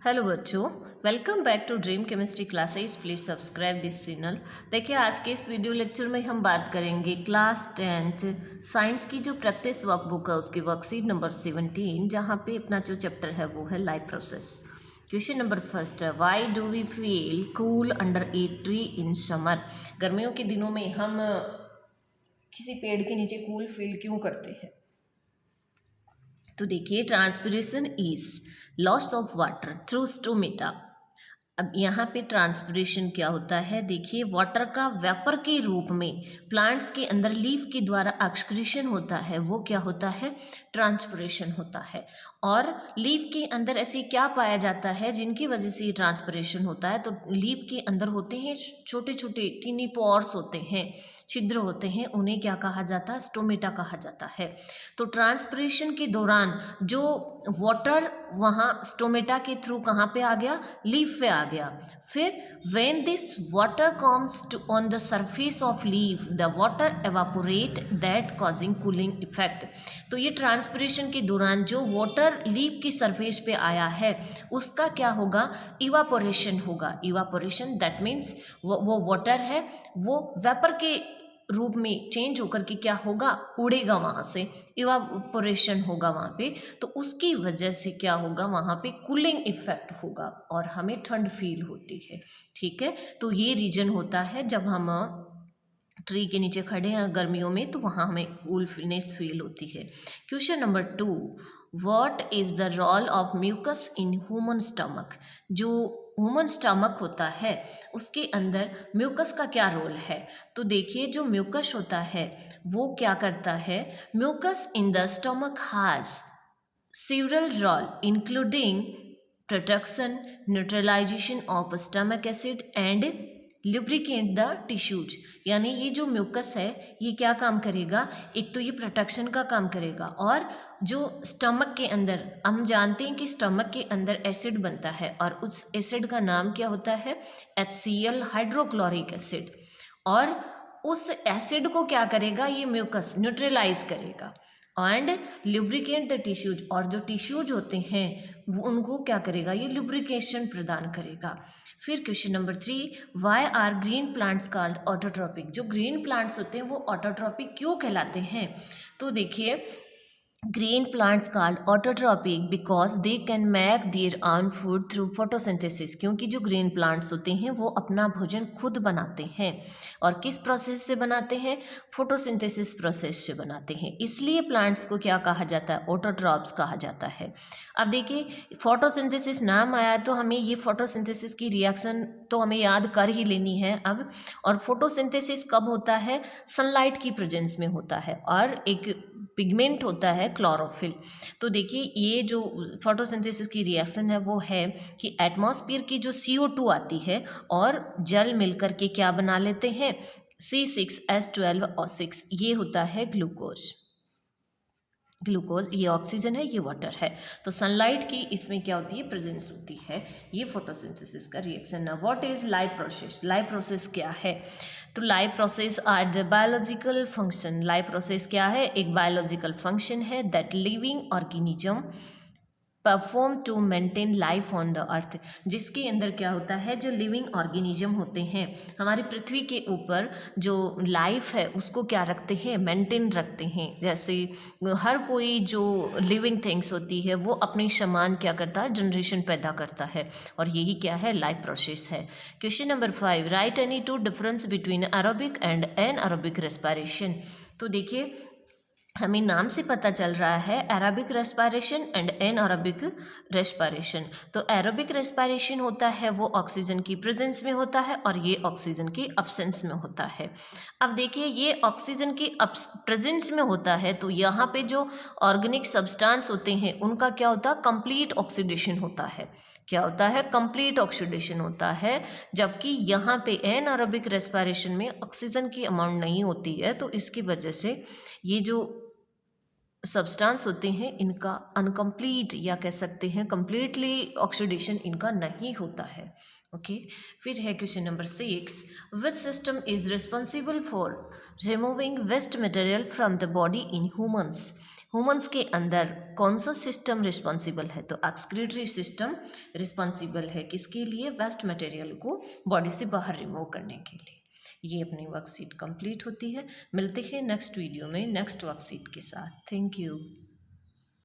Hello बच्चों, welcome back to dream chemistry classes. Please subscribe this channel. देखिए, आज के इस वीडियो लेक्चर में हम बात करेंगे क्लास 10th साइंस की जो प्रैक्टिस वर्कबुक है उसकी वर्कशीट नंबर 17, जहाँ पे अपना जो चैप्टर है वो है life process. Question number first है, why do we feel cool under a tree in summer. गर्मियों के दिनों में हम किसी पेड़ के नीचे कूल फील क्यों करते हैं? तो देखिए, transpiration is loss of water through stomata. अब यहाँ पे ट्रांसपिरेशन क्या होता है? देखिए, वाटर का वेपर के रूप में प्लांट्स के अंदर लीफ के द्वारा एक्सक्रीशन होता है, वो क्या होता है? ट्रांसपिरेशन होता है। और लीफ के अंदर ऐसे क्या पाया जाता है जिनकी वजह से ये ट्रांसपिरेशन होता है? तो लीफ के अंदर होते हैं छोटे छोटे टीनी पोर्स होते हैं, छिद्र होते हैं, उन्हें क्या कहा जाता है? स्टोमेटा कहा जाता है। तो ट्रांसपिरेशन के दौरान जो वाटर वहाँ स्टोमेटा के थ्रू कहाँ पे आ गया? लीफ पे आ गया। फिर when this water comes to on the surface of leaf the water evaporate that causing cooling effect. तो ये ट्रांसपिरेशन के दौरान जो वाटर लीफ की सरफेस पे आया है उसका क्या होगा? इवापोरेशन होगा। इवापोरेशन दैट मीन्स वो वाटर है वो वेपर के रूप में चेंज होकर के क्या होगा? उड़ेगा, वहाँ से इवापोरेशन होगा वहाँ पे। तो उसकी वजह से क्या होगा? वहाँ पे कूलिंग इफेक्ट होगा और हमें ठंड फील होती है। ठीक है, तो ये रीजन होता है जब हम ट्री के नीचे खड़े हैं गर्मियों में, तो वहाँ हमें कूलनेस फील होती है। Question number 2, what is the role of mucus in human stomach. जो ह्यूमन स्टमक होता है उसके अंदर म्यूकस का क्या रोल है? तो देखिए, जो म्यूकस होता है वो क्या करता है? Mucus in the stomach has several role including protection, neutralization of stomach acid and lubricate the tissues। यानी ये जो म्यूकस है ये क्या काम करेगा? एक तो ये प्रोटेक्शन का काम करेगा, और जो स्टमक के अंदर हम जानते हैं कि स्टमक के अंदर एसिड बनता है और उस एसिड का नाम क्या होता है? HCl hydrochloric acid. और उस एसिड को क्या करेगा? ये म्यूकस न्यूट्रलाइज करेगा एंड लुब्रिकेट द टिश्यूज। और जो टिश्यूज होते हैं वो उनको क्या करेगा? ये लुब्रिकेशन प्रदान करेगा। फिर question number 3, why are green plants called autotrophic. जो ग्रीन प्लांट्स होते हैं वो ऑटोट्रॉपिक क्यों कहलाते हैं? तो देखिए, green plants called autotrophic because they can make their own food through photosynthesis। क्योंकि जो ग्रीन प्लांट्स होते हैं वो अपना भोजन खुद बनाते हैं। और किस प्रोसेस से बनाते हैं? फोटोसिंथेसिस प्रोसेस से बनाते हैं। इसलिए प्लांट्स को क्या कहा जाता है? ऑटोट्रॉप्स कहा जाता है। अब देखिए, फोटोसिंथेसिस नाम आया तो हमें ये फोटोसिंथेसिस की रिएक्शन तो हमें याद कर ही लेनी है अब। और फोटोसिंथेसिस कब होता है? सनलाइट की प्रेजेंस में होता है, और एक पिगमेंट होता है क्लोरोफिल। तो देखिए, ये जो फोटोसिंथेसिस की रिएक्शन है वो है कि एटमॉस्फेयर की जो CO2 आती है और जल मिलकर के क्या बना लेते हैं? C6H12O6। ये होता है ग्लूकोज। ग्लूकोज ये ऑक्सीजन है, ये वाटर है। तो सनलाइट की इसमें क्या होती है? प्रेजेंस होती है। ये फोटोसिंथेसिस का रिएक्शन है। What is life process? Life process क्या है? तो life process are the biological function. Life process क्या है? एक बायोलॉजिकल फंक्शन है that living organism perform to maintain life on the earth. जिसके अंदर क्या होता है? जो लिविंग ऑर्गेनिज्म होते हैं हमारी पृथ्वी के ऊपर, जो लाइफ है उसको क्या रखते हैं? मेंटेन रखते हैं। जैसे हर कोई जो लिविंग थिंग्स होती है वो अपनी समान क्या करता है? जनरेशन पैदा करता है, और यही क्या है? लाइफ प्रोसेस है। Question number 5, right any two difference between aerobic and anaerobic respiration. तो देखिए, हमें नाम से पता चल रहा है aerobic respiration and anaerobic respiration. तो एरोबिक रेस्पिरेशन होता है वो ऑक्सीजन की प्रेजेंस में होता है, और ये ऑक्सीजन की अब्सेंस में होता है। अब देखिए, ये ऑक्सीजन की प्रेजेंस में होता है तो यहाँ पे जो ऑर्गेनिक सब्सटेंस होते हैं उनका क्या होता है? कंप्लीट ऑक्सीडेशन होता है। क्या होता है? कंप्लीट ऑक्सीडेशन होता है। जबकि यहाँ पे एनएरोबिक रेस्पिरेशन में ऑक्सीजन की अमाउंट नहीं होती है, तो इसकी वजह से ये जो सब्सटेंस होते हैं इनका अनकम्प्लीट, या कह सकते हैं कंप्लीटली ऑक्सीडेशन इनका नहीं होता है। ओके, फिर है question number 6, which system is responsible for removing waste material from the body in humans. Humans के अंदर कौन सा सिस्टम रिस्पॉन्सिबल है, तो एक्सक्रीटरी सिस्टम रिस्पॉन्सिबल है किसके लिए, वेस्ट मटेरियल को बॉडी से बाहर रिमूव करने के लिए। ये अपनी वर्कशीट कंप्लीट होती है। मिलते हैं नेक्स्ट वीडियो में नेक्स्ट वर्कशीट के साथ। Thank you.